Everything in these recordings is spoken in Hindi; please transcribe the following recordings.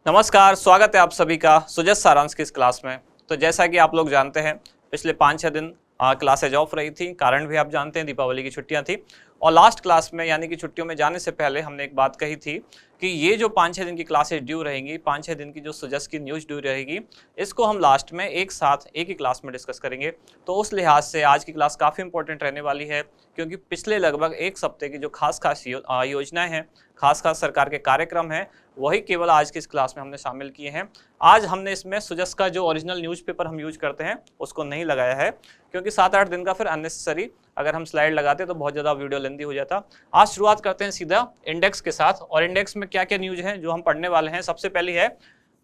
नमस्कार, स्वागत है आप सभी का सुजस सारांश की इस क्लास में। तो जैसा कि आप लोग जानते हैं, पिछले 5-6 दिन क्लासेज ऑफ रही थी। कारण भी आप जानते हैं, दीपावली की छुट्टियां थी। और लास्ट क्लास में यानी कि छुट्टियों में जाने से पहले हमने एक बात कही थी कि ये जो 5-6 दिन की क्लासेज ड्यू रहेंगी, 5-6 दिन की जो सुजस की न्यूज़ ड्यू रहेगी, इसको हम लास्ट में एक साथ एक ही क्लास में डिस्कस करेंगे। तो उस लिहाज से आज की क्लास काफ़ी इंपॉर्टेंट रहने वाली है, क्योंकि पिछले लगभग एक सप्ते की जो खास योजनाएं हैं, खास सरकार के कार्यक्रम हैं, वही केवल आज की इस क्लास में हमने शामिल किए हैं। आज हमने इसमें सुजस का जो ओरिजिनल न्यूज़पेपर हम यूज करते हैं उसको नहीं लगाया है, क्योंकि 7-8 दिन का फिर अननेसेसरी अगर हम स्लाइड लगाते तो बहुत ज़्यादा वीडियो लेंदी हो जाता। आज शुरुआत करते हैं सीधा इंडेक्स के साथ। और इंडेक्स में क्या क्या न्यूज़ हैं जो हम पढ़ने वाले हैं। सबसे पहली है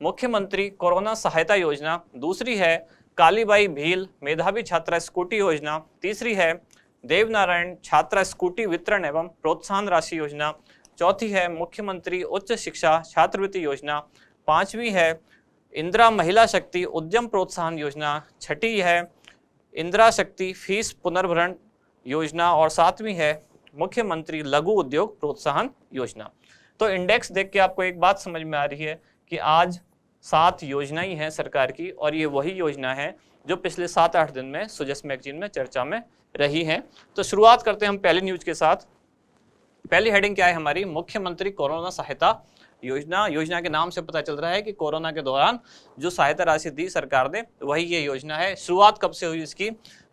मुख्यमंत्री कोरोना सहायता योजना, दूसरी है कालीबाई भील मेधावी छात्रा स्कूटी योजना, तीसरी है देवनारायण छात्रा स्कूटी वितरण एवं प्रोत्साहन राशि योजना, चौथी है मुख्यमंत्री उच्च शिक्षा छात्रवृत्ति योजना, पांचवी है इंदिरा महिला शक्ति उद्यम प्रोत्साहन योजना, छठी है इंदिरा शक्ति फीस पुनर्भरण योजना और सातवीं है मुख्यमंत्री लघु उद्योग प्रोत्साहन योजना। तो इंडेक्स देख के आपको एक बात समझ में आ रही है कि आज 7 योजनाएं हैं सरकार की, और ये वही योजना है जो पिछले 7-8 दिन में सुजस मैगजीन में चर्चा में रही हैं। तो शुरुआत करते हैं हम पहली न्यूज के साथ। पहली हेडिंग क्या है हमारी? मुख्यमंत्री कोरोना सहायता योजना। योजना के नाम से पता चल रहा है कि कोरोना के दौरान जो सहायता राशि दी सरकार ने, वही ये योजना है। शुरुआत कब से हुई इसकी?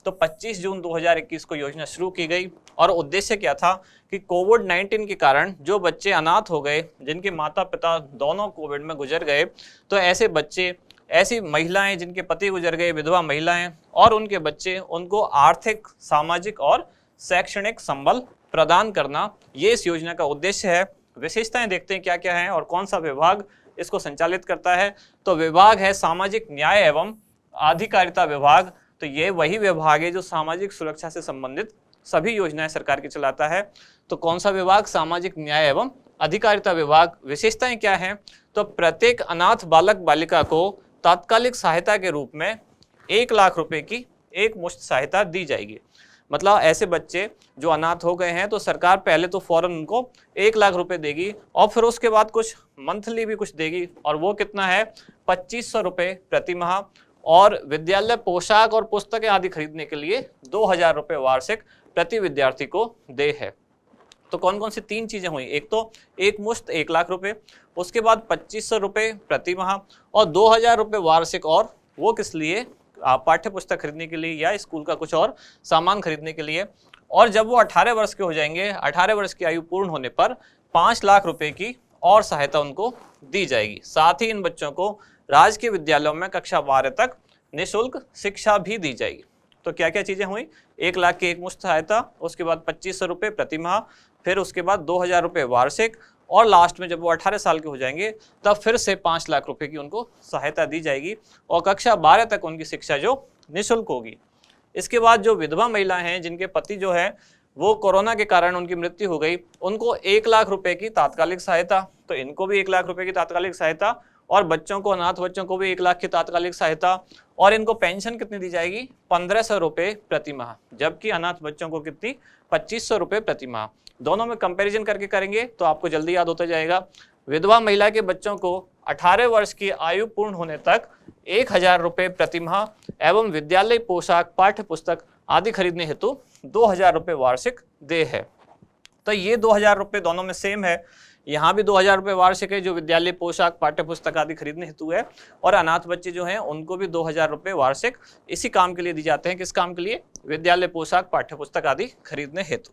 तो 25 जून 2021 को योजना शुरू की गई। और उद्देश्य क्या था कि कोविड-19 के कारण जो बच्चे अनाथ हो गए, जिनके माता पिता दोनों कोविड में गुजर गए, तो ऐसे बच्चे, ऐसी महिलाएं जिनके पति गुजर गए, विधवा महिलाएं और उनके बच्चे, उनको आर्थिक, सामाजिक और शैक्षणिक संबल प्रदान करना, ये इस योजना का उद्देश्य है। विशेषताएं देखते हैं क्या क्या है और कौन सा विभाग इसको संचालित करता है। तो विभाग है सामाजिक न्याय एवं आधिकारिता विभाग। तो ये वही विभाग है जो सामाजिक सुरक्षा से संबंधित सभी योजनाएं सरकार की चलाता है। तो कौन सा विभाग? सामाजिक न्याय एवं अधिकारिता विभाग। विशेषताएं क्या है? तो प्रत्येक अनाथ बालक बालिका को तात्कालिक सहायता के रूप में 1 लाख रुपए की एक मुश्त सहायता दी जाएगी। मतलब ऐसे बच्चे जो अनाथ हो गए हैं, तो सरकार पहले तो फौरन उनको 1 लाख रुपए देगी, और फिर उसके बाद कुछ मंथली भी कुछ देगी। और वो कितना है? 2500 रुपये प्रति माह। और विद्यालय पोशाक और पुस्तकें आदि खरीदने के लिए 2000 रुपये वार्षिक प्रति विद्यार्थी को दे है। तो कौन कौन सी 3 चीजें हुई? एक तो एक मुश्त 1 लाख रुपए, उसके बाद 2500 रुपये प्रति माह और 2000 रुपये वार्षिक। और वो किस लिए? पाठ्य पुस्तक खरीदने के लिए या स्कूल का कुछ और सामान खरीदने के लिए। और जब वो 18 वर्ष के हो जाएंगे, 18 वर्ष की आयु पूर्ण होने पर 5 लाख रुपए की और सहायता उनको दी जाएगी। साथ ही इन बच्चों को राजकीय विद्यालयों में कक्षा 12 तक निःशुल्क शिक्षा भी दी जाएगी। तो क्या क्या चीजें हुई? 1 लाख की एक मुश्त सहायता, उसके बाद 2500 रुपये प्रति माह, फिर उसके बाद 2000 रुपये वार्षिक, और लास्ट में जब वो 18 साल के हो जाएंगे तब फिर से 5 लाख रुपए की उनको सहायता दी जाएगी, और कक्षा 12 तक उनकी शिक्षा जो निःशुल्क होगी। इसके बाद जो विधवा महिला हैं, जिनके पति जो है वो कोरोना के कारण उनकी मृत्यु हो गई, उनको 1 लाख रुपए की तात्कालिक सहायता। तो इनको भी 1 लाख रुपए की तात्कालिक सहायता, और बच्चों को, अनाथ बच्चों को भी 1 लाख की तात्कालिक सहायता। और इनको पेंशन कितनी दी जाएगी? 1500 रुपये प्रति माह, जबकि अनाथ बच्चों को कितनी? 2500 रुपये प्रति माह। दोनों में कंपैरिजन करके करेंगे तो आपको जल्दी याद होता जाएगा। विधवा महिला के बच्चों को 18 वर्ष की आयु पूर्ण होने तक 1000 रुपये प्रति माह एवं विद्यालय पोशाक, पाठ्य पुस्तक आदि खरीदने हेतु 2000 रुपये वार्षिक दे है। तो ये 2000 रुपये दोनों में सेम है। यहाँ भी 2000 रुपये वार्षिक है, जो विद्यालय पोशाक, पाठ्य पुस्तक आदि खरीदने हेतु है। और अनाथ बच्चे जो हैं उनको भी 2000 रुपये वार्षिक इसी काम के लिए दी जाते हैं। किस काम के लिए? विद्यालय पोशाक, पाठ्य पुस्तक आदि खरीदने हेतु।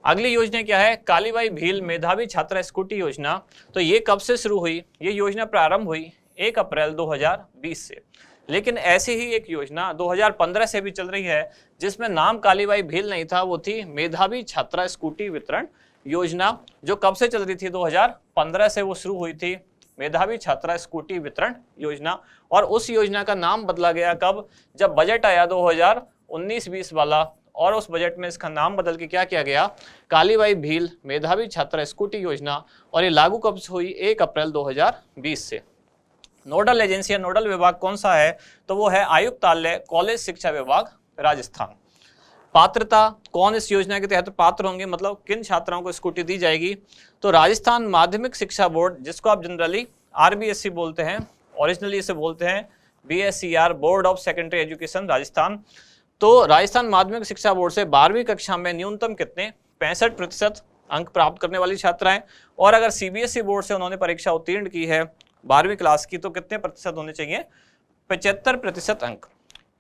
अगली योजना क्या है? कालीबाई भील मेधावी छात्रा स्कूटी योजना। तो ये कब से शुरू हुई? ये योजना प्रारंभ हुई 1 अप्रैल 2020 से। लेकिन ऐसी ही एक योजना 2015 से भी चल रही है, जिसमें नाम कालीबाई भील नहीं था, वो थी मेधावी छात्रा स्कूटी वितरण योजना, जो कब से चल रही थी? 2015 से वो शुरू हुई थी, मेधावी छात्रा स्कूटी वितरण योजना। और उस योजना का नाम बदला गया कब? जब बजट आया 2019-20 वाला, और उस बजट में इसका नाम बदल के क्या किया गया? कालीबाई भील मेधावी छात्रा स्कूटी योजना। और ये लागू कब से हुई? 1 अप्रैल 2020 से। नोडल एजेंसी या नोडल विभाग कौन सा है? तो वो है आयुक्तालय कॉलेज शिक्षा विभाग राजस्थान। पात्रता, कौन इस योजना के तहत पात्र होंगे, मतलब किन छात्राओं को स्कूटी दी जाएगी? तो राजस्थान माध्यमिक शिक्षा बोर्ड, जिसको आप जनरली आरबीएससी बोलते हैं, ओरिजिनली इसे बोलते हैं BSCR, board of secondary education Rajasthan. तो राजस्थान माध्यमिक शिक्षा बोर्ड से 12वीं कक्षा में न्यूनतम कितने 65% अंक प्राप्त करने वाली छात्राएं, और अगर सीबीएसई बोर्ड से उन्होंने परीक्षा उत्तीर्ण की है 12वीं क्लास की, तो कितने प्रतिशत होने चाहिए 75% अंक।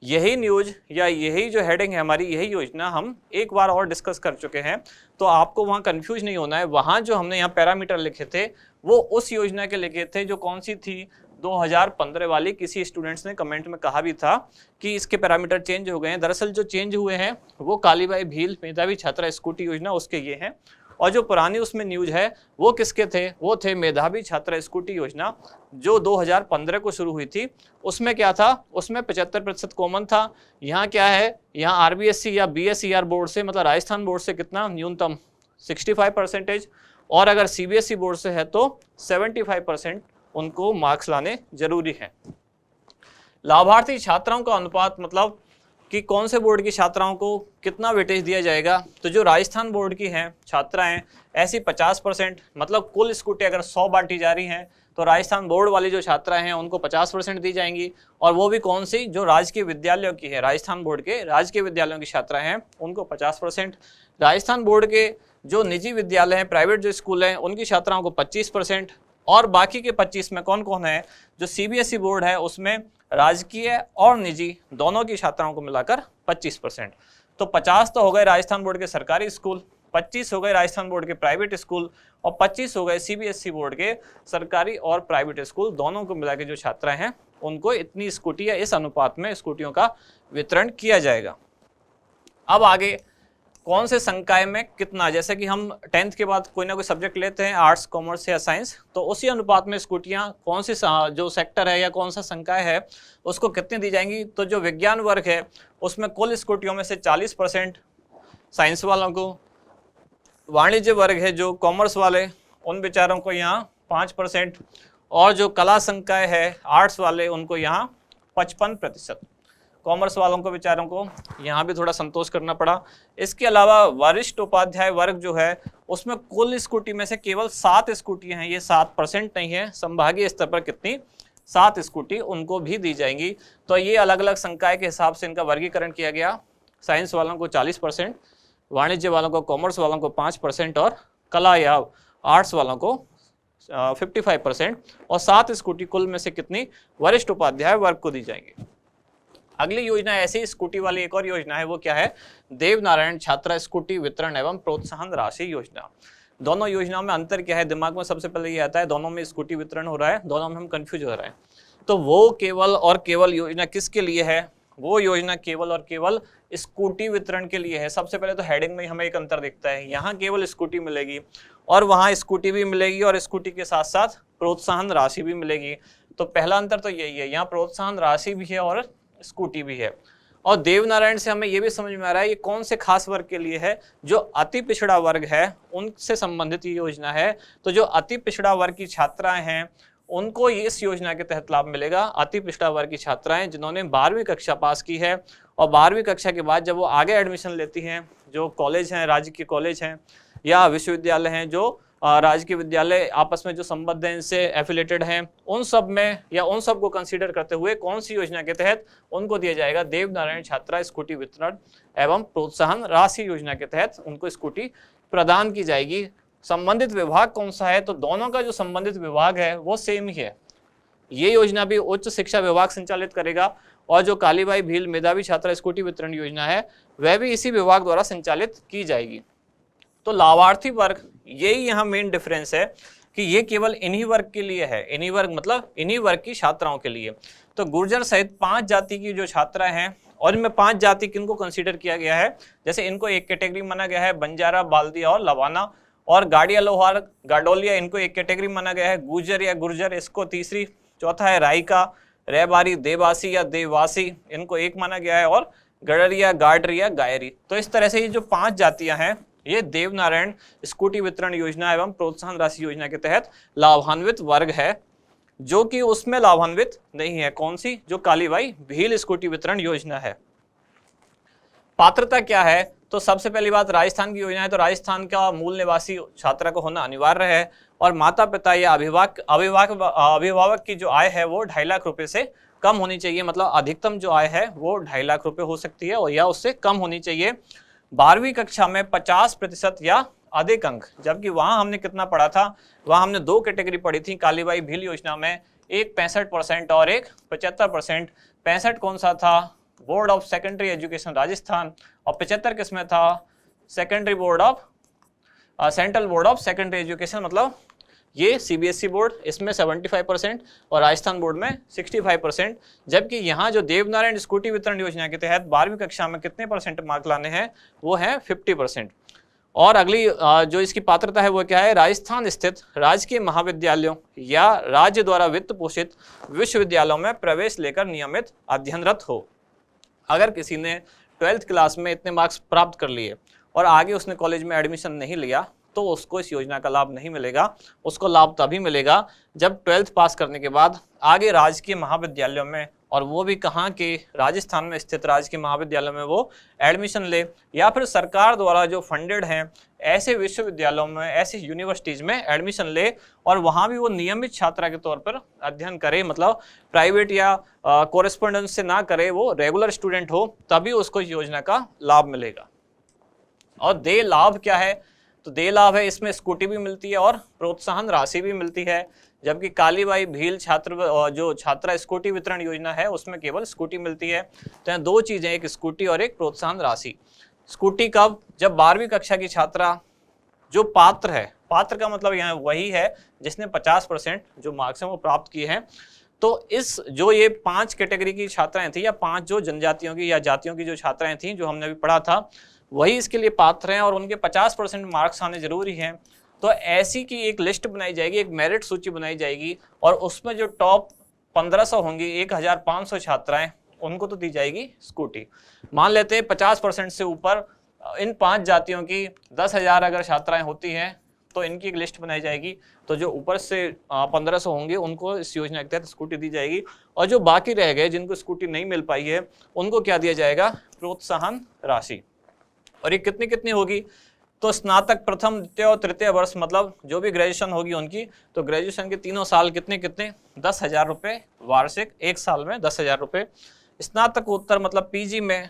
यही न्यूज या यही जो हेडिंग है हमारी, यही योजना हम एक बार और डिस्कस कर चुके हैं, तो आपको वहाँ कंफ्यूज नहीं होना है। वहाँ जो हमने यहाँ पैरामीटर लिखे थे वो उस योजना के लिखे थे जो कौन सी थी 2015 वाली। किसी स्टूडेंट्स ने कमेंट में कहा भी था कि इसके पैरामीटर चेंज हो गए हैं। दरअसल जो चेंज हुए हैं वो कालीबाई भील मेधावी छात्रा स्कूटी योजना उसके ये हैं, और जो पुरानी उसमें न्यूज है वो किसके थे, वो थे मेधावी छात्रा स्कूटी योजना जो 2015 को शुरू हुई थी। उसमें क्या था, उसमें 75% कॉमन था। यहाँ क्या है, यहाँ आरबीएससी या बीएसईआर बोर्ड से मतलब राजस्थान बोर्ड से कितना न्यूनतम 65%, और अगर सीबीएसई बोर्ड से है तो 75% उनको मार्क्स लाने जरूरी है। लाभार्थी छात्राओं का अनुपात मतलब कि कौन से बोर्ड की छात्राओं को कितना वेटेज दिया जाएगा, तो जो राजस्थान बोर्ड की हैं छात्राएं ऐसी 50%, मतलब कुल स्कूटी अगर 100 बांटी जा रही हैं तो राजस्थान बोर्ड वाली जो छात्राएं हैं उनको 50% दी जाएंगी, और वो भी कौन सी, जो राजकीय विद्यालयों की है, राजस्थान बोर्ड के राजकीय विद्यालयों की छात्राएं हैं उनको 50%। राजस्थान बोर्ड के जो निजी विद्यालय हैं, प्राइवेट जो स्कूल हैं, उनकी छात्राओं को 25%, और बाकी के 25 में कौन कौन है, जो सीबीएसई बोर्ड है उसमें राजकीय और निजी दोनों की छात्राओं को मिलाकर 25%। तो 50 तो हो गए राजस्थान बोर्ड के सरकारी स्कूल, 25 हो गए राजस्थान बोर्ड के प्राइवेट स्कूल, और 25 हो गए सीबीएसई बोर्ड के सरकारी और प्राइवेट स्कूल। दोनों को मिला के जो छात्राएं हैं उनको इतनी स्कूटी या इस अनुपात में स्कूटियों का वितरण किया जाएगा। अब आगे कौन से संकाय में कितना, जैसे कि हम 10th के बाद कोई ना कोई सब्जेक्ट लेते हैं, आर्ट्स, कॉमर्स या साइंस, तो उसी अनुपात में स्कूटियां कौन सी जो सेक्टर है या कौन सा संकाय है उसको कितनी दी जाएंगी। तो जो विज्ञान वर्ग है उसमें कुल स्कूटियों में से 40% साइंस वालों को, वाणिज्य वर्ग है जो कॉमर्स वाले उन बेचारों को यहाँ 5%, और जो कला संकाय है आर्ट्स वाले उनको यहाँ 55%। कॉमर्स वालों को बेचारों को यहाँ भी थोड़ा संतोष करना पड़ा। इसके अलावा वरिष्ठ उपाध्याय वर्ग जो है उसमें कुल स्कूटी में से केवल 7 स्कूटियाँ हैं, ये 7% नहीं है, संभागीय स्तर पर कितनी 7 स्कूटी उनको भी दी जाएंगी। तो ये अलग अलग संकाय के हिसाब से इनका वर्गीकरण किया गया। साइंस वालों को 40%, वाणिज्य वालों को, कॉमर्स वालों को 5%, और कला या आर्ट्स वालों को 55%, और 7 स्कूटी कुल में से कितनी वरिष्ठ उपाध्याय वर्ग को दी जाएंगी। अगली योजना ऐसी स्कूटी वाली एक और योजना है, वो क्या है, देवनारायण छात्रा स्कूटी वितरण एवं प्रोत्साहन राशि योजना। दोनों योजनाओं में अंतर क्या है, दिमाग में सबसे पहले ये आता है दोनों में स्कूटी वितरण हो रहा है, दोनों में हम कंफ्यूज हो रहे हैं। तो वो केवल और केवल योजना किसके लिए है, वो योजना केवल और केवल स्कूटी वितरण के लिए है। सबसे पहले तो हेडिंग में हमें एक अंतर दिखता है, यहाँ केवल स्कूटी मिलेगी और वहाँ स्कूटी भी मिलेगी, और स्कूटी के साथ साथ प्रोत्साहन राशि भी मिलेगी। तो पहला अंतर तो यही है, यहाँ प्रोत्साहन राशि भी है और स्कूटी भी है। और देवनारायण से हमें यह भी समझ में आ रहा है ये कौन से खास वर्ग के लिए है, जो अति पिछड़ा वर्ग है उनसे संबंधित ये योजना है। तो जो अति पिछड़ा वर्ग की छात्राएं हैं उनको इस योजना के तहत लाभ मिलेगा। अति पिछड़ा वर्ग की छात्राएं जिन्होंने 12वीं कक्षा पास की है, और 12वीं कक्षा के बाद जब वो आगे एडमिशन लेती हैं, जो कॉलेज हैं, राज्य के कॉलेज हैं या विश्वविद्यालय हैं, जो राज्य के विद्यालय आपस में जो संबद्ध हैं, इनसे एफिलेटेड हैं, उन सब में या उन सब को कंसीडर करते हुए कौन सी योजना के तहत उनको दिया जाएगा, देवनारायण छात्रा स्कूटी वितरण एवं प्रोत्साहन राशि योजना के तहत उनको स्कूटी प्रदान की जाएगी। संबंधित विभाग कौन सा है, तो दोनों का जो संबंधित विभाग है वो सेम ही है। ये योजना भी उच्च शिक्षा विभाग संचालित करेगा, और जो कालीबाई भील मेधावी छात्रा स्कूटी वितरण योजना है वह भी इसी विभाग द्वारा संचालित की जाएगी। तो लाभार्थी वर्ग, यही यहाँ मेन डिफरेंस है कि ये केवल इन्हीं वर्ग के लिए है। इन्हीं वर्ग मतलब इन्हीं वर्ग की छात्राओं के लिए। तो गुर्जर सहित 5 जाति की जो छात्राएं हैं, और इनमें 5 जाति किनको कंसीडर किया गया है, जैसे इनको एक कैटेगरी माना गया है, बंजारा, बाल्दिया और लवाना, और गाड़िया, लोहार, गाडोलिया इनको एक कैटेगरी माना गया है, गुर्जर या गुर्जर इसको तीसरी, चौथा है रायका, रेबारी, देवासी या देवासी इनको एक माना गया है, और गडरिया, गाडरिया, गायरी। तो इस तरह से ये जो 5 जातियां हैं ये देवनारायण स्कूटी वितरण योजना एवं प्रोत्साहन राशि योजना के तहत लाभान्वित वर्ग है, जो कि उसमें लाभान्वित नहीं है। कौन सी, जो कालीबाई भील स्कूटी वितरण योजना है। पात्रता क्या है, तो सबसे पहली बात राजस्थान की योजना है, तो राजस्थान का मूल निवासी छात्रा को होना अनिवार्य है, और माता पिता या अभिभावक की जो आय है वो 2.5 लाख रुपए से कम होनी चाहिए। मतलब अधिकतम जो आय है वो 2.5 लाख रुपए हो सकती है और या उससे कम होनी चाहिए। 12वीं कक्षा में 50% या अधिक अंक, जबकि वहां हमने कितना पढ़ा था, वहां हमने 2 कैटेगरी पढ़ी थी कालीबाई भील योजना में, एक 65% और एक 75%। 65 कौन सा था, board of secondary education Rajasthan, और 75 किसमें था, secondary board of central board of secondary education, मतलब ये सीबीएसई बोर्ड, इसमें 75% और राजस्थान बोर्ड में 65%। जबकि यहाँ जो देवनारायण स्कूटी वितरण योजना के तहत 12वीं कक्षा में कितने परसेंट मार्क लाने हैं, वो है 50%। और अगली जो इसकी पात्रता है वो क्या है, राजस्थान स्थित राजकीय महाविद्यालयों या राज्य द्वारा वित्त पोषित विश्वविद्यालयों में प्रवेश लेकर नियमित अध्ययनरत हो। अगर किसी ने 12th क्लास में इतने मार्क्स प्राप्त कर लिए और आगे उसने कॉलेज में एडमिशन नहीं लिया तो उसको इस योजना का लाभ नहीं मिलेगा। उसको लाभ तभी मिलेगा जब 12th पास करने के बाद आगे राजकीय महाविद्यालयों में, और वो भी कहाँ के, राजस्थान में स्थित राजकीय महाविद्यालयों में वो एडमिशन ले, या फिर सरकार द्वारा जो फंडेड हैं ऐसे विश्वविद्यालयों में, ऐसी यूनिवर्सिटीज़ में एडमिशन ले और वहाँ भी वो नियमित छात्रा के तौर पर अध्ययन करे। मतलब प्राइवेट या कोरेस्पोंडेंस से ना करे, वो रेगुलर स्टूडेंट हो, तभी उसको इस योजना का लाभ मिलेगा। और देय लाभ क्या है, तो देय लाभ है, इसमें स्कूटी भी मिलती है और प्रोत्साहन राशि भी मिलती है। जबकि कालीबाई भील जो छात्रा स्कूटी वितरण योजना है उसमें केवल स्कूटी मिलती है। तो यहाँ 2 चीजें, एक स्कूटी और एक प्रोत्साहन राशि। स्कूटी कब, जब 12वीं कक्षा की छात्रा जो पात्र है, पात्र का मतलब यहाँ वही है जिसने 50% जो मार्क्स हैं वो प्राप्त किए हैं। तो इस जो ये 5 कैटेगरी की छात्राएं थी, या 5 जो जनजातियों की या जातियों की जो छात्राएं थी जो हमने अभी पढ़ा था, वही इसके लिए पात्र हैं और उनके 50% मार्क्स आने जरूरी हैं। तो ऐसी की एक लिस्ट बनाई जाएगी, एक मेरिट सूची बनाई जाएगी और उसमें जो टॉप 1500 होंगी, 1500 छात्राएं, उनको तो दी जाएगी स्कूटी। मान लेते हैं 50% से ऊपर इन 5 जातियों की 10,000 अगर छात्राएं होती हैं तो इनकी एक लिस्ट बनाई जाएगी। तो जो ऊपर से 1500 होंगे उनको इस योजना के तहत स्कूटी दी जाएगी, और जो बाकी रह गए जिनको स्कूटी नहीं मिल पाई है उनको क्या दिया जाएगा, प्रोत्साहन राशि। और ये कितनी कितनी होगी, तो स्नातक प्रथम, द्वितीय और तृतीय वर्ष, मतलब जो भी ग्रेजुएशन होगी उनकी, तो ग्रेजुएशन के तीनों साल कितने 10,000 रुपये वार्षिक, एक साल में 10,000 रुपये। स्नातकोत्तर मतलब पीजी में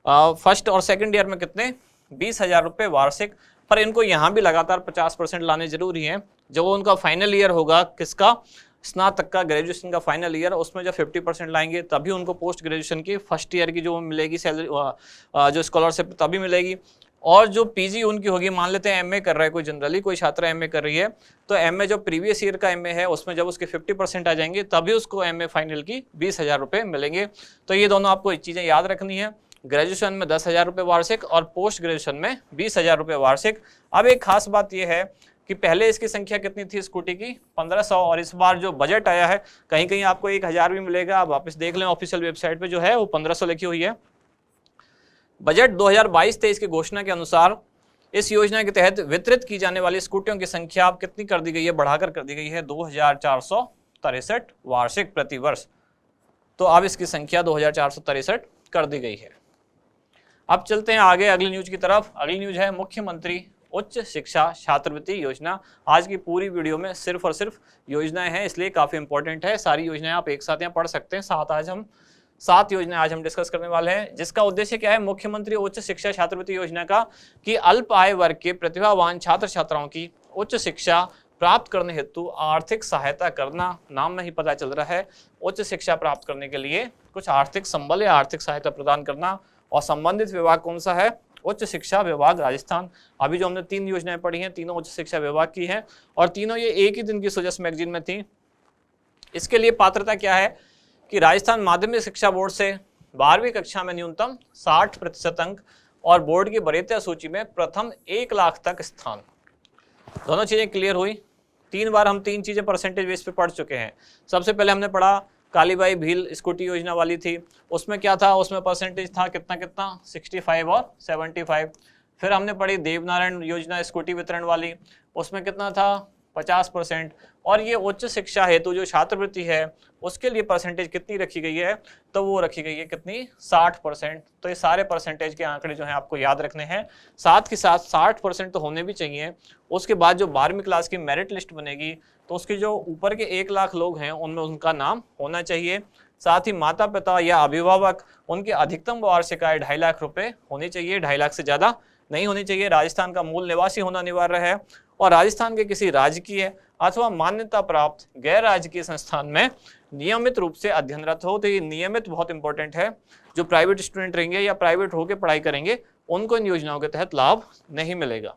फर्स्ट और सेकंड ईयर में कितने 20,000 रुपये वार्षिक। पर इनको यहाँ भी लगातार 50% लाने जरूरी हैं। जो उनका फाइनल ईयर होगा, किसका, स्नातक का, ग्रेजुएशन का फाइनल ईयर, उसमें जब 50% लाएंगे तभी उनको पोस्ट ग्रेजुएशन की फर्स्ट ईयर की जो मिलेगी सैलरी, जो स्कॉलरशिप तभी मिलेगी। और जो पीजी उनकी होगी, मान लेते हैं एमए कर रहा है कोई, जनरली कोई छात्र एमए कर रही है, तो एमए जो प्रीवियस ईयर का एमए है उसमें जब उसके 50% आ जाएंगे तभी उसको एमए फाइनल की 20,000 रुपये मिलेंगे। तो ये दोनों आपको चीज़ें याद रखनी है, ग्रेजुएशन में 10,000 रुपये वार्षिक और पोस्ट ग्रेजुएशन में 20,000 रुपये वार्षिक। अब एक खास बात यह है कि पहले इसकी संख्या कितनी थी स्कूटी की, 1500, और इस बार जो बजट आया है कहीं कहीं आपको 1,000 भी मिलेगा। आप वापस देख लें, ऑफिशियल वेबसाइट पे जो है वो 1500 लिखी हुई है। बजट 2022-23 की घोषणा के अनुसार इस योजना के तहत वितरित की जाने वाली स्कूटियों की संख्या अब कितनी कर दी गई है, बढ़ाकर कर दी गई है 2,463 वार्षिक प्रति वर्ष। तो अब इसकी संख्या 2,463 कर दी गई है। अब चलते हैं आगे अगली न्यूज की तरफ। अगली न्यूज है मुख्यमंत्री उच्च शिक्षा छात्रवृत्ति योजना। आज की पूरी वीडियो में सिर्फ और सिर्फ योजनाएं हैं, इसलिए काफी इंपॉर्टेंट है। सारी योजनाएं आप एक साथ यहाँ पढ़ सकते हैं। 7 योजनाएं आज हम डिस्कस करने वाले हैं, जिसका उद्देश्य क्या है, मुख्यमंत्री उच्च शिक्षा छात्रवृत्ति योजना का, कि अल्प आय वर्ग के प्रतिभावान छात्र छात्राओं की उच्च शिक्षा प्राप्त करने हेतु आर्थिक सहायता करना। नाम में ही पता चल रहा है, उच्च शिक्षा प्राप्त करने के लिए कुछ आर्थिक संबल या आर्थिक सहायता प्रदान करना। और संबंधित विभाग कौन सा है, उच्च शिक्षा विभाग राजस्थान। अभी जो हमने 3 योजनाएं पढ़ी हैं, तीनों उच्च शिक्षा विभाग की हैं और तीनों ये एक ही दिन की सुजस मैगजीन में थी। इसके लिए पात्रता क्या है कि राजस्थान माध्यमिक शिक्षा बोर्ड से 12वीं कक्षा में न्यूनतम 60% अंक और बोर्ड की वरीयता सूची में प्रथम 1 लाख तक स्थान। दोनों चीजें क्लियर हुई। 3 बार हम 3 चीजें परसेंटेज बेस पे पढ़ चुके हैं। सबसे पहले हमने पढ़ा कालीबाई भील स्कूटी योजना वाली थी, उसमें क्या था, उसमें परसेंटेज था कितना 65 और 75। फिर हमने पढ़ी देवनारायण योजना स्कूटी वितरण वाली, उसमें कितना था 50%। और ये उच्च शिक्षा हेतु जो छात्रवृत्ति है उसके लिए परसेंटेज कितनी रखी गई है, तो वो रखी गई है कितनी, 60%। तो ये सारे परसेंटेज के आंकड़े जो हैं आपको याद रखने हैं, साथ के साथ 60% तो होने भी चाहिए। उसके बाद जो 12वीं क्लास की मेरिट लिस्ट बनेगी तो उसके जो ऊपर के 1 लाख लोग हैं उनमें उनका नाम होना चाहिए। साथ ही माता पिता या अभिभावक उनकी अधिकतम वार्षिक आय 2.5 लाख रुपए होनी चाहिए, 2.5 लाख से ज्यादा नहीं होनी चाहिए। राजस्थान का मूल निवासी होना अनिवार्य है और राजस्थान के किसी राजकीय अथवा मान्यता प्राप्त गैर राजकीय संस्थान में नियमित रूप से अध्ययनरत हो। तो ये नियमित बहुत इंपॉर्टेंट है। जो प्राइवेट स्टूडेंट रहेंगे या प्राइवेट होकर पढ़ाई करेंगे उनको इन योजनाओं के तहत लाभ नहीं मिलेगा।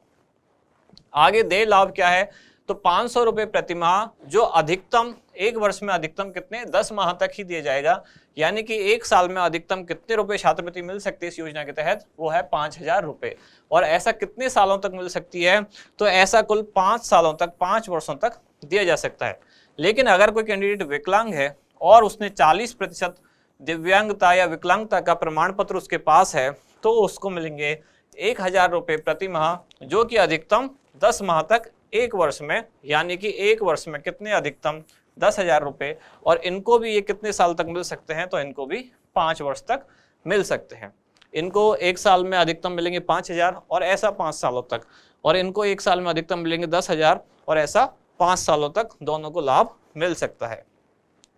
आगे देय लाभ क्या है, तो 500 रुपए प्रति माह, जो अधिकतम एक वर्ष में अधिकतम कितने, 10 माह तक ही दिया जाएगा। यानी कि एक साल में अधिकतम कितने रुपए छात्रवृत्ति मिल सकती है इस योजना के तहत, वो है 5000 रुपए। और ऐसा कितने सालों तक मिल सकती है, तो ऐसा कुल 5 सालों तक, 5 वर्षों तक दिया जा सकता है। लेकिन अगर कोई कैंडिडेट विकलांग है और उसने 40% दिव्यांगता या विकलांगता का प्रमाण पत्र उसके पास है, तो उसको मिलेंगे 1000 रुपए प्रति माह, जो कि अधिकतम 10 माह तक एक वर्ष में, यानी कि एक वर्ष में कितने, अधिकतम 10,000 रुपए। और इनको भी ये कितने साल तक मिल सकते हैं, तो इनको भी 5 वर्ष तक मिल सकते हैं। इनको एक साल में अधिकतम मिलेंगे 5,000 और ऐसा 5 सालों तक, और इनको एक साल में अधिकतम मिलेंगे 10,000 और ऐसा 5 सालों तक दोनों को लाभ मिल सकता है।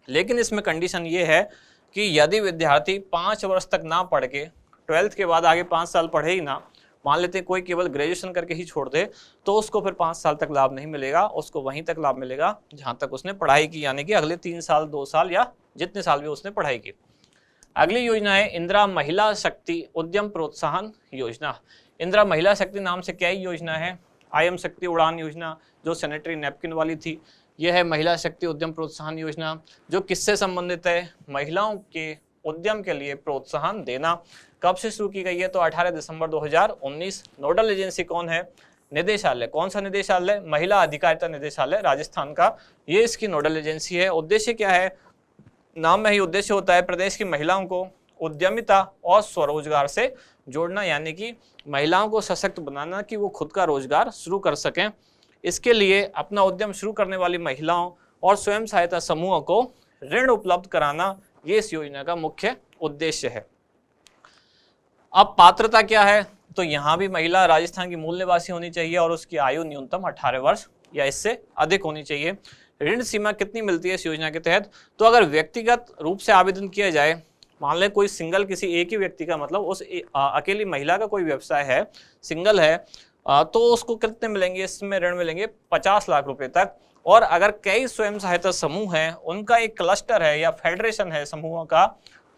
लेकिन इसमें कंडीशन ये है कि यदि विद्यार्थी 5 वर्ष तक ना पढ़ के 12th के बाद आगे 5 साल पढ़े ही ना, मान लेते हैं कोई केवल ग्रेजुएशन करके ही छोड़ दे, तो उसको फिर 5 साल तक लाभ नहीं मिलेगा, उसको वहीं तक लाभ मिलेगा जहां तक उसने पढ़ाई की, यानी कि अगले 3 साल, 2 साल या जितने साल भी उसने पढ़ाई की। अगली योजना है इंदिरा महिला शक्ति उद्यम प्रोत्साहन योजना। इंदिरा महिला शक्ति नाम से क्या ही योजना है, IM शक्ति उड़ान योजना जो सैनिटरी नैपकिन वाली थी, यह है महिला शक्ति उद्यम प्रोत्साहन योजना, जो किससे संबंधित है, महिलाओं के उद्यम के लिए प्रोत्साहन देना। कब से शुरू की गई है, तो 18 दिसंबर 2019। नोडल एजेंसी कौन है, निदेशालय, कौन सा निदेशालय, महिला अधिकारिता निदेशालय राजस्थान का, ये इसकी नोडल एजेंसी है। उद्देश्य क्या है, नाम में ही उद्देश्य होता है प्रदेश की महिलाओं को उद्यमिता और स्वरोजगार से जोड़ना, यानी कि महिलाओं को सशक्त बनाना कि वो खुद का रोजगार शुरू कर सकें। इसके लिए अपना उद्यम शुरू करने वाली महिलाओं और स्वयं सहायता समूहों को ऋण उपलब्ध कराना, ये इस योजना का मुख्य उद्देश्य है। अब पात्रता क्या है, तो यहाँ भी महिला राजस्थान की मूल निवासी होनी चाहिए और उसकी आयु न्यूनतम 18 वर्ष या इससे अधिक होनी चाहिए। ऋण सीमा कितनी मिलती है इस योजना के तहत, तो अगर व्यक्तिगत रूप से आवेदन किया जाए, मान लें कोई सिंगल, किसी एक ही व्यक्ति का, मतलब उस अकेली महिला का कोई व्यवसाय है, सिंगल है, तो उसको कितने मिलेंगे, इसमें ऋण मिलेंगे 50 लाख रुपए तक। और अगर कई स्वयं सहायता समूह हैं, उनका एक क्लस्टर है या फेडरेशन है समूहों का,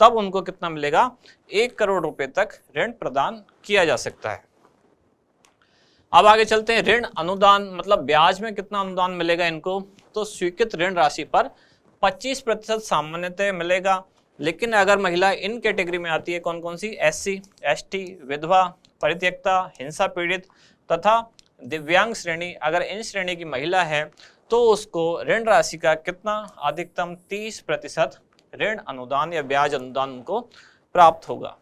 तब उनको कितना मिलेगा, 1 करोड़ रुपए तक ऋण प्रदान किया जा सकता है। अब आगे चलते हैं, ऋण अनुदान मतलब ब्याज में कितना अनुदान मिलेगा इनको, तो स्वीकृत ऋण राशि पर 25% सामान्यतः मिलेगा। लेकिन अगर महिला इन कैटेगरी में आती है, कौन कौन सी, SC, ST, विधवा, परित्यक्ता, हिंसा पीड़ित तथा दिव्यांग श्रेणी, अगर इन श्रेणी की महिला है तो उसको ऋण राशि का कितना, अधिकतम 30% ऋण अनुदान या ब्याज अनुदान उनको प्राप्त होगा।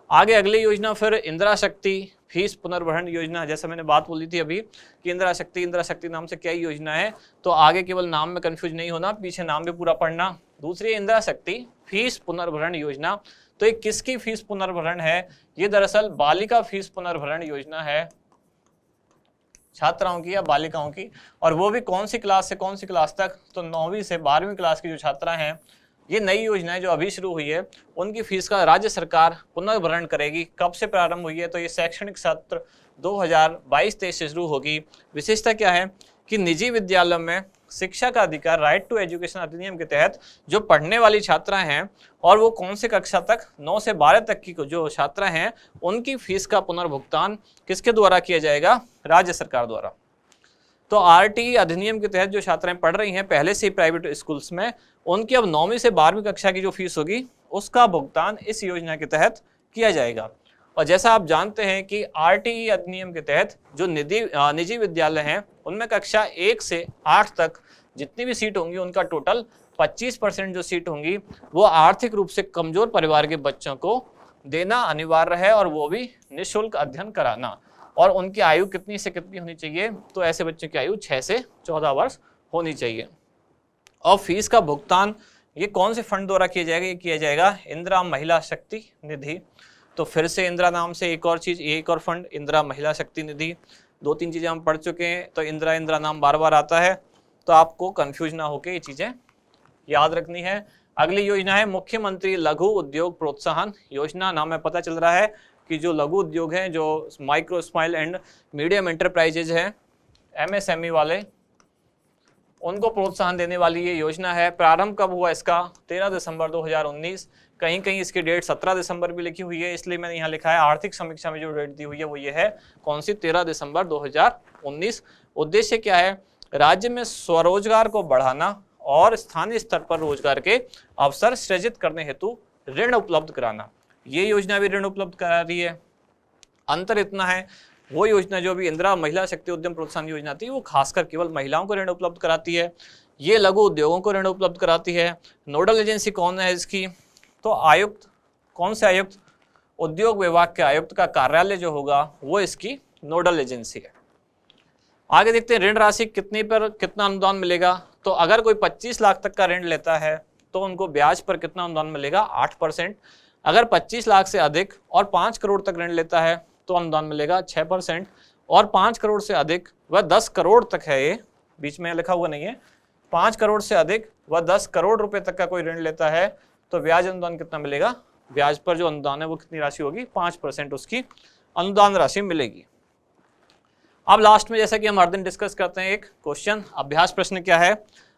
आगे अगली योजना फिर इंदिरा शक्ति फीस पुनर्भरण योजना। जैसे मैंने बात बोली थी अभी कि इंदिरा शक्ति नाम से क्या योजना है, तो आगे केवल नाम में कंफ्यूज नहीं होना, पीछे नाम भी पूरा पढ़ना। दूसरी इंदिरा शक्ति फीस पुनर्भरण योजना, तो ये किसकी फीस पुनर्भरण है, ये दरअसल बालिका फीस पुनर्भरण योजना है, छात्राओं की या बालिकाओं की। और वो भी कौन सी क्लास से कौन सी क्लास तक, तो 9वीं से 12वीं क्लास की जो छात्रा हैं, ये नई योजना है जो अभी शुरू हुई है, उनकी फीस का राज्य सरकार पुनर्भरण करेगी। कब से प्रारंभ हुई है, तो ये शैक्षणिक सत्र 2022-23 से शुरू होगी। विशेषता क्या है कि निजी विद्यालयों में शिक्षा का अधिकार, राइट टू एजुकेशन अधिनियम के तहत जो पढ़ने वाली छात्राएं हैं, और वो कौन से कक्षा तक, 9 से 12 तक की जो छात्रा हैं, उनकी फीस का पुनर्भुगतान किसके द्वारा किया जाएगा, राज्य सरकार द्वारा। तो RTE अधिनियम के तहत जो छात्राएं पढ़ रही हैं पहले से ही प्राइवेट स्कूल्स में, उनकी अब 9वीं से 12वीं कक्षा की जो फीस होगी उसका भुगतान इस योजना के तहत किया जाएगा। और जैसा आप जानते हैं कि RTE अधिनियम के तहत जो निजी विद्यालय हैं उनमें कक्षा 1 से 8 तक जितनी भी सीट होंगी उनका टोटल 25% जो सीट होंगी वो आर्थिक रूप से कमजोर परिवार के बच्चों को देना अनिवार्य है, और वो भी निःशुल्क अध्ययन कराना। और उनकी आयु कितनी से कितनी होनी चाहिए, तो ऐसे बच्चों की आयु 6 से 14 वर्ष होनी चाहिए। और फीस का भुगतान ये कौन से फंड द्वारा किया जाएगा, ये किया जाएगा इंदिरा महिला शक्ति निधि। तो फिर से इंदिरा नाम से एक और चीज, एक और फंड इंदिरा महिला शक्ति निधि। 2-3 चीजें हम पढ़ चुके हैं, तो इंदिरा नाम बार बार आता है, तो आपको कंफ्यूज ना होके ये चीजें याद रखनी है। अगली योजना है मुख्यमंत्री लघु उद्योग प्रोत्साहन योजना। नाम में पता चल रहा है कि जो लघु उद्योग हैं, जो micro small and medium enterprises हैं, MSME वाले, उनको प्रोत्साहन देने वाली ये योजना है। प्रारंभ कब हुआ इसका, 13 दिसंबर 2019। कहीं कहीं इसकी डेट 17 दिसंबर भी लिखी हुई है, इसलिए मैंने यहाँ लिखा है आर्थिक समीक्षा में जो डेट दी हुई है वो ये है, कौन सी, 13 दिसंबर 2019। उद्देश्य क्या है, राज्य में स्वरोजगार को बढ़ाना और स्थानीय स्तर पर रोजगार के अवसर सृजित करने हेतु ऋण उपलब्ध कराना। ये योजना भी ऋण उपलब्ध करा रही है। अंतर इतना है, वो योजना जो भी इंदिरा महिला शक्ति उद्यम प्रोत्साहन योजना थी वो खासकर केवल महिलाओं को ऋण उपलब्ध कराती है, ये लघु उद्योगों को ऋण उपलब्ध कराती है। नोडल एजेंसी कौन है इसकी, तो आयुक्त, कौन से आयुक्त, उद्योग विभाग के आयुक्त का कार्यालय जो होगा वो इसकी नोडल एजेंसी है। आगे देखते हैं ऋण राशि कितने पर कितना अनुदान मिलेगा। तो अगर कोई 25 लाख तक का ऋण लेता है तो उनको ब्याज पर कितना अनुदान मिलेगा, 8%। अगर 25 लाख से अधिक और 5 करोड़ तक ऋण लेता है तो अनुदान मिलेगा 6%, और 5 करोड़ से अधिक व 10 करोड़ तक है, ये बीच में लिखा हुआ नहीं है, 5 करोड़ से अधिक व 10 करोड़ रुपए तक का कोई ऋण लेता है तो ब्याज अनुदान कितना मिलेगा, ब्याज पर जो अनुदान है वो कितनी राशि होगी, 5% उसकी अनुदान राशि मिलेगी। अब लास्ट में जैसा कि हम हर दिन डिस्कस करते हैं एक क्वेश्चन, अभ्यास प्रश्न क्या है।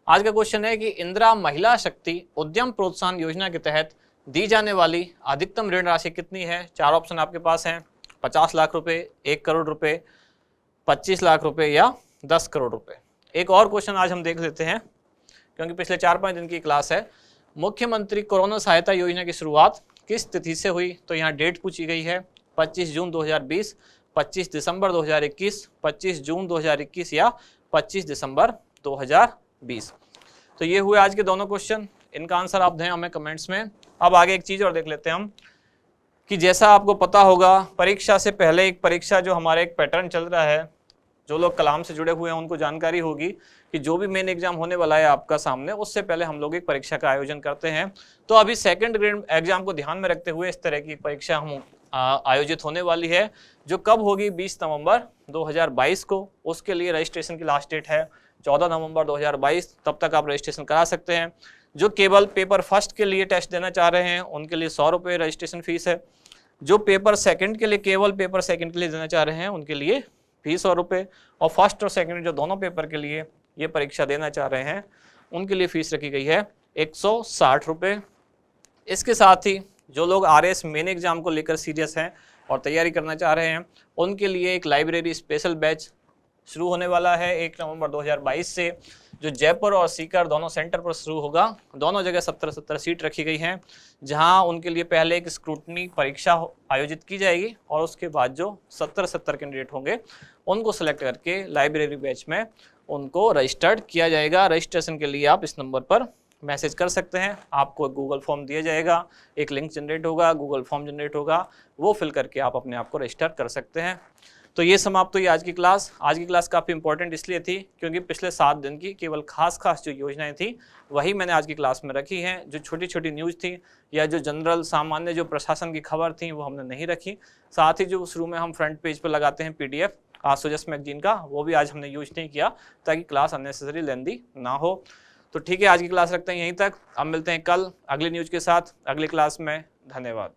आज का क्वेश्चन है कि इंदिरा महिला शक्ति उद्यम प्रोत्साहन योजना के तहत दी जाने वाली अधिकतम ऋण राशि कितनी है। 4 ऑप्शन आपके पास हैं, 50 लाख रुपए, 1 करोड़ रुपए, 25 लाख रुपए या 10 करोड़ रुपए। एक और क्वेश्चन आज हम देख लेते हैं क्योंकि पिछले 4-5 दिन की क्लास है। मुख्यमंत्री कोरोना सहायता योजना की शुरुआत किस तिथि से हुई, तो यहाँ डेट पूछी गई है, 25 जून 2020, 25 दिसंबर 2021, 25 जून 2021 या 25 दिसंबर 2020। तो ये हुए आज के दोनों क्वेश्चन, इनका आंसर आप दें हमें कमेंट्स में। अब आगे एक चीज़ और देख लेते हैं हम कि जैसा आपको पता होगा परीक्षा से पहले एक परीक्षा जो हमारे एक पैटर्न चल रहा है, जो लोग कलाम से जुड़े हुए हैं उनको जानकारी होगी कि जो भी मेन एग्जाम होने वाला है आपका सामने, उससे पहले हम लोग एक परीक्षा का आयोजन करते हैं। तो अभी सेकंड ग्रेड एग्जाम को ध्यान में रखते हुए इस तरह की परीक्षा हम आयोजित होने वाली है, जो कब होगी, 20 नवंबर 2022 को। उसके लिए रजिस्ट्रेशन की लास्ट डेट है 14 नवंबर 2022, तब तक आप रजिस्ट्रेशन करा सकते हैं। जो केवल पेपर फर्स्ट के लिए टेस्ट देना चाह रहे हैं उनके लिए 100 रुपये रजिस्ट्रेशन फीस है। जो पेपर सेकंड के लिए, केवल पेपर सेकंड के लिए देना चाह रहे हैं उनके लिए फीस 100 रुपये, और फर्स्ट और सेकंड जो दोनों पेपर के लिए ये परीक्षा देना चाह रहे हैं उनके लिए फीस रखी गई है 160 रुपये। इसके साथ ही जो लोग RS मेन एग्जाम को लेकर सीरियस हैं और तैयारी करना चाह रहे हैं उनके लिए एक लाइब्रेरी स्पेशल बैच शुरू होने वाला है 1 नवंबर 2022 से, जो जयपुर और सीकर दोनों सेंटर पर शुरू होगा। दोनों जगह 70-70 सीट रखी गई हैं, जहां उनके लिए पहले एक स्क्रूटनी परीक्षा आयोजित की जाएगी और उसके बाद जो 70-70 कैंडिडेट होंगे उनको सेलेक्ट करके लाइब्रेरी बैच में उनको रजिस्टर्ड किया जाएगा। रजिस्ट्रेशन के लिए आप इस नंबर पर मैसेज कर सकते हैं, आपको गूगल फॉर्म दिया जाएगा, एक लिंक जनरेट होगा, गूगल फॉर्म जनरेट होगा, वो फिल करके आप अपने आप को रजिस्टर कर सकते हैं। तो ये समाप्त हुई आज की क्लास। आज की क्लास काफ़ी इंपॉर्टेंट इसलिए थी क्योंकि पिछले 7 दिन की केवल खास जो योजनाएं थी वही मैंने आज की क्लास में रखी हैं। जो छोटी छोटी न्यूज़ थी या जो जनरल सामान्य जो प्रशासन की खबर थी वो हमने नहीं रखी। साथ ही जो शुरू में हम फ्रंट पेज पर लगाते हैं PDF सुजस मैगजीन का, वो भी आज हमने यूज नहीं किया ताकि क्लास अननेसेसरी लेंदी ना हो। तो ठीक है, आज की क्लास रखते हैं यहीं तक। अब मिलते हैं कल अगली न्यूज़ के साथ अगली क्लास में। धन्यवाद।